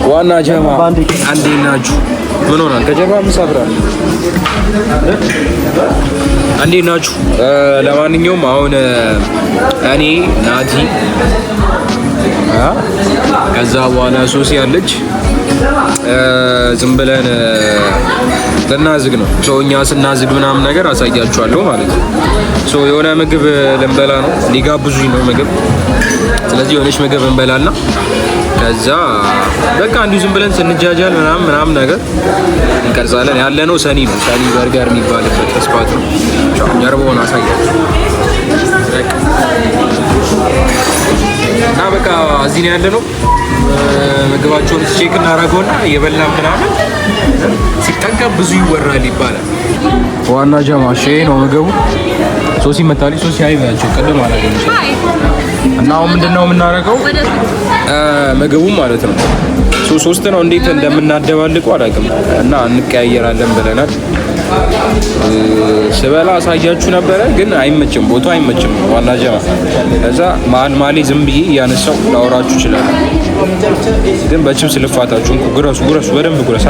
ዋና ጀማ አንዴ ናችሁ ምን ሆናል? ከጀርባ ምሳብራል አንዴ ናችሁ። ለማንኛውም አሁን እኔ ናቲ ከዛ በኋላ ሶሲ ያለች ዝም ብለን ልናዝግ ነው። እኛ ስናዝግ ምናምን ነገር አሳያችኋለሁ ማለት ነው። የሆነ ምግብ ልንበላ ነው፣ ሊጋብዙኝ ነው ምግብ። ስለዚህ የሆነች ምግብ እንበላና ከዛ በቃ እንዲሁ ዝም ብለን ስንጃጃል ምናምን ነገር እንቀርጻለን። ያለነው ሰኒ ነው፣ ሰኒ በርገር የሚባልበት ስፓት ነው። ጀርባውን አሳያለሁ እና በቃ እዚህ ነው ያለነው። ምግባቸውን ቼክ እናደርገውና የበላን ምናምን ሲጠቀም ብዙ ይወራል ይባላል። ዋና ጀማ ሼ ነው ምግቡ። ሶሲ መታለች። ሶሲ አይባቸው ቀደም አላገኘሽ እና አሁን ምንድነው የምናደርገው? ምግቡ ማለት ነው ሶስት ነው። እንዴት እንደምናደባልቀው አላውቅም እና እንቀያየራለን ብለናል። ስበላ አሳያችሁ ነበረ ግን አይመችም፣ ቦታው አይመችም። ዋና ጀማ ከዛ መሀል ዝም ብዬ እያነሳው ላወራችሁ ይችላል። ግን በችብስ ልፋታችሁን ጉረሱ በደንብ ጉረሳ።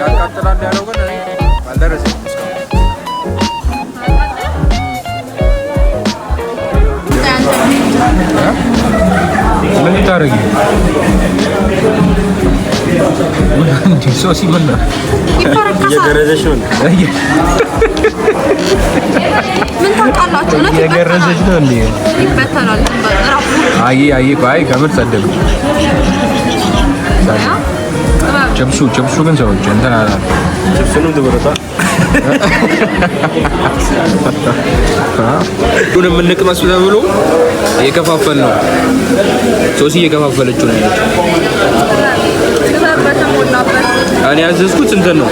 ያቃጥላል ያለው ግን አልደረሰም። ምን ታረጊ? ሶሲ ምን ነው እየገረዘሽ ነው? ምን ታውቃላችሁ? ነው እየገረዘሽ ነው እንዴ? ይበተናል። አይ ባይ ከምር ሰደብ ችብሱ ግን ሰዎች እንትን አላ ችብሱንም ትበረታ ሁሉ የምንቅመስ ተብሎ እየከፋፈል ነው። ሶሲ እየከፋፈለችው ነው ያለችው። እኔ ያዘዝኩት እንትን ነው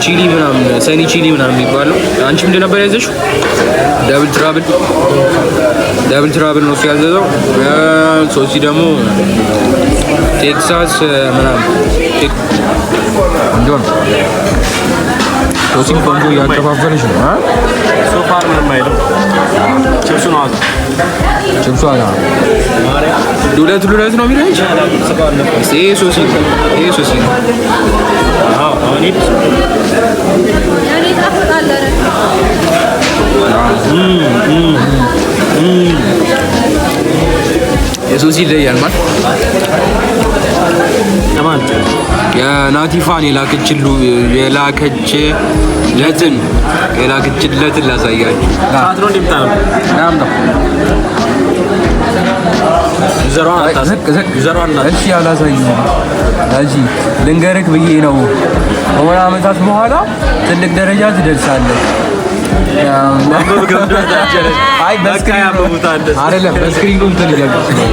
ቺሊ ምናምን ሰኒ ቺሊ ምናምን የሚባለው። አንቺ ምንድን ነበር ያዘዝሽው? ደብል ትራብል ነው ያዘዘው። ሶሲ ደግሞ ቴክሳስ ምናምን እንዴ ሶሲ ቆንጆ ያከፋፈለች ነው። ሶፋር ምንም አይደለም። ችብሱ ነው አዛ ችብሱ አዛ ዱለት ነው የሚለኝ። ሶሲ አሁን ያኔ ታፈጣለ የሶሲ ይለያል ማለት የናቲፋን የላከችለትን ላሳያችሁ። ሳትሮ እንደምታው ነው ዘሯን እሺ ያላሳዩ አጂ ልንገርክ ብዬ ነው። ከሆነ ዓመታት በኋላ ትልቅ ደረጃ ትደርሳለህ። አይ አይደለም በስክሪኑ እንትን እያልኩት ነው።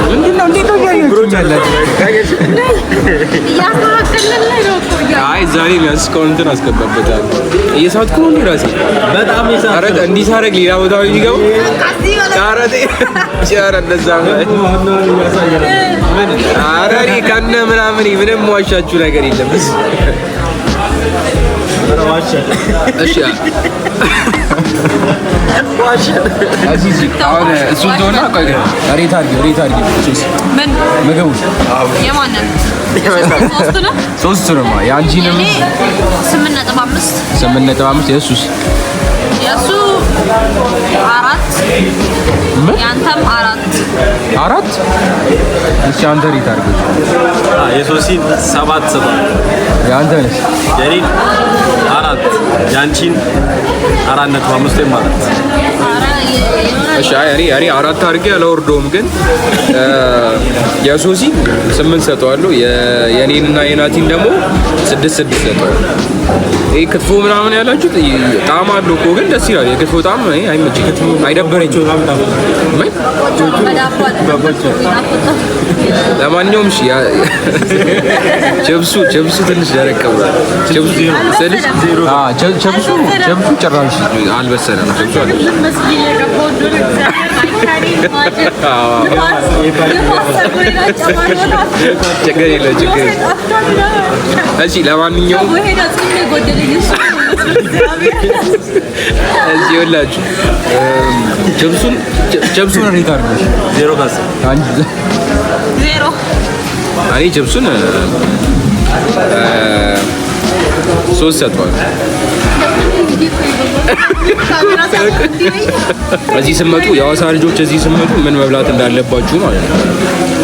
ምንድነው እንዴት ነው ያያችሁት? አይ ዛሬ ለስኮን እንትን አስገባበታል። እየሳትኩ ነው ራሴ በጣም ይሳት። አረ እንዲህ ሳረግ ሌላ ቦታ ይገባ ጫረቴ እንደዛ ነው። አረ ከነ ምናምን ምንም ዋሻችሁ ነገር የለም። እሺ አዚዚ አሁን እሱ እንደሆነ ቆይ ሬት አድርጊ ምን ምግቡ የማንን ሶስት ነው ያንቺንም 8.5 የሱስ የሱ 4 ያንተም 4 እሺ አንተ ሬት አድርጊ። የሶሲ 7 ያንተንስ የኔ 4 ያንቺን 4.5 ማለት እሺ እኔ 4 አድርጌ አላወርደውም፣ ግን የሶሲ 8 ሰጠዋለሁ። የኔንና የናቲን ደግሞ 6 ሰጠዋለሁ። ይሄ ክትፎ ምናምን ያላችሁት ጣዕም አለው እኮ ግን ደስ ይላል። የክትፎ ጣዕም አይመችም፣ አይደበረኝም። ለማንኛውም እሺ ችብሱ ትንሽ ደረቅ ብሏል። ችብሱ ጭራሽ አልበሰለም። ችግር የለም ችግር የለም። እሺ ለማንኛውም እዚህ ይኸውላችሁ ጀብሱን ሬት አድርገሽ 0 ካስ አንቺ 0 እኔ ጀብሱን 3 ሰጥቷል። እዚህ ስመጡ የሐዋሳ ልጆች እዚህ ስመጡ ምን መብላት እንዳለባችሁ ማለት ነው።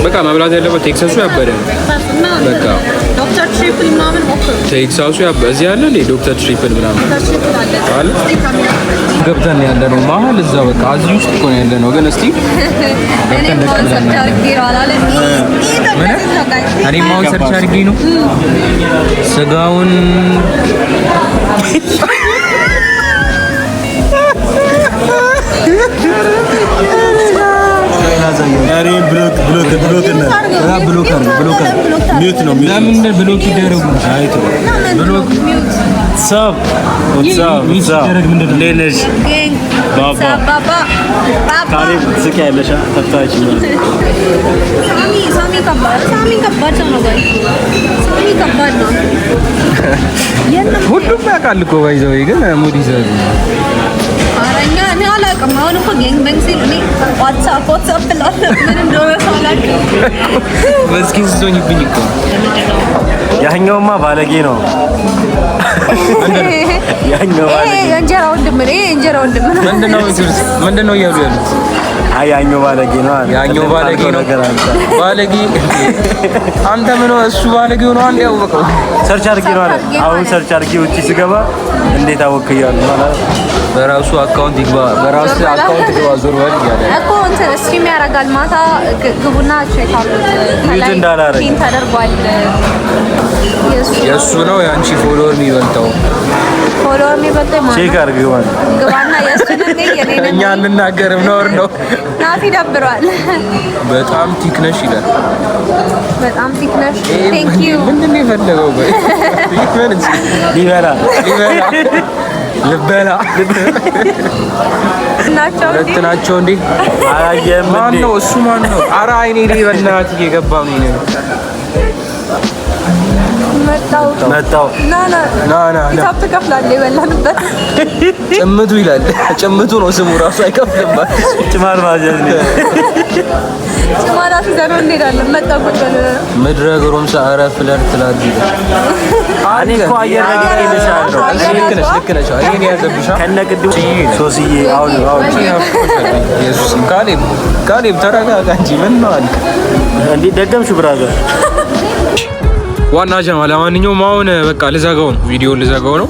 በቃ መብላት ያለበት ቴክሳሱ ያበደ ነው። በቃ ዶክተር ትሪፕል ምናምን ሞክሩ። ቴክሳሱ እዚህ ያለ እንዴ ዶክተር ትሪፕል ምናምን አለ። ገብተን ያለ ነው መሀል እዛ በቃ እዚህ ውስጥ እኮ ነው ያለ ነው። ግን እስቲ ገብተን እኔ ማውን ሰርች አድርጌ ነው ስጋውን ሁሉም ያውቃል እኮ ባይዘው ግን ሙድ ይዘው አረኛ እኔ አላውቅም። አሁን እኮ ጌንግ ቤንግ ሲል እኔ ዋትስአፕ ላለ ምን እንደሆነ ሳላውቅ መስኪን ስትሆኝብኝ እኮ ያኛውማ ባለጌ ነው። ያኛው ባለጌ የእንጀራ ወንድም ነው። የእንጀራ ወንድም ነው። ምንድነው እያሉ ያሉት? አይ ያኛው ባለጌ ነው። ያኛው ባለጌ ነው። ባለጌ አንተ ምን እሱ ባለጌ ነው። አንዴ ያወቀው ሰርች አድርጌ ነው አለ። አሁን ሰርች አድርጌ ውጪ ስገባ እንዴት አወቅያለሁ ማለት በራሱ አካውንት ይግባ፣ በራሱ አካውንት ይግባ። ዞር በል ይያለ እኮ እንትን ስትሪም ያደርጋል። ማታ ግቡና ቼክ አድርጉት። ሚዩት እንዳላረግ ፒን ተደርጓል። የሱ ነው ያንቺ ፎሎወር የሚበልጠው። ፎሎወር የሚበልጠው ማለት ቼክ አድርጊው ማለት ግባና የሱ ነው የኔ እኛ እንናገርም ነው ናት ይደብረዋል። በጣም ቲክነሽ ይላል። በጣም ቲክነሽ ቴንክ ዩ ምንድን ነው የፈለገው? ቆይ ይፈን እንጂ ሊበላ ልበላ ናቸው እንዴ? አያየም ማን ነው እሱ? ማን ነው? ኧረ አይኔ ላይ በእናትህ እየገባ ነው ይሄ መጣው ና ሂሳብ ትከፍላለህ። የበላንበት ጭምቱ ይላል። ጭምቱ ነው ስሙ ራሱ አይከፍልም። ጭማር ማዘዝ ነው። ጭማራ ሲዘሩ እንሄዳለን። መጣው ቁጭ ብለን ምድረ ጎረምሳ ኧረ ፍለር ትላለህ። እኔ እኮ አየር ነገር ይልሻለሁ። ልክ ነሽ። እኔን ያዘብሻ ከነቅድሙ ሶስዬ አሁን ኢየሱስ ካሌብ ተረጋጋ እንጂ ምን ነው አልክ እንዴ? ደገምሽ ብራዘር ዋና ጀማ። ለማንኛውም አሁን በቃ ልዘጋው ነው፣ ቪዲዮ ልዘጋው ነው።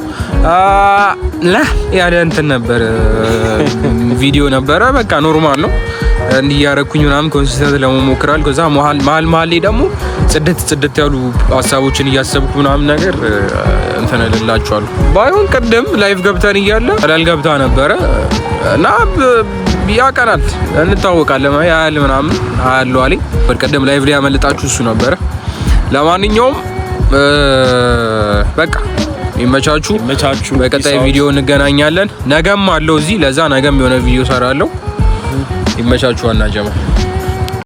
ያለ እንትን ነበር ቪዲዮ ነበረ። በቃ ኖርማል ነው እንዲህ ያረኩኝ ምናምን ኮንሲስተንት ለመሞክራል። ከዛ መሀል ላይ ደግሞ ጽድት ያሉ ሀሳቦችን እያሰብኩ ምናምን ነገር እንትን እልላችኋለሁ። ባይሆን ቅድም ላይቭ ገብተን እያለ ቀላል ገብታ ነበረ እና ያቀናል እንታወቃለን ያህል ምናምን አያለው አለኝ። ቅድም ላይቭ ላይ ያመልጣችሁ እሱ ነበረ። ለማንኛውም በቃ ይመቻችሁ። በቀጣይ ቪዲዮ እንገናኛለን። ነገም አለው እዚህ፣ ለዛ ነገም የሆነ ቪዲዮ ሰራለሁ። ይመቻችሁ። ዋና ጀማ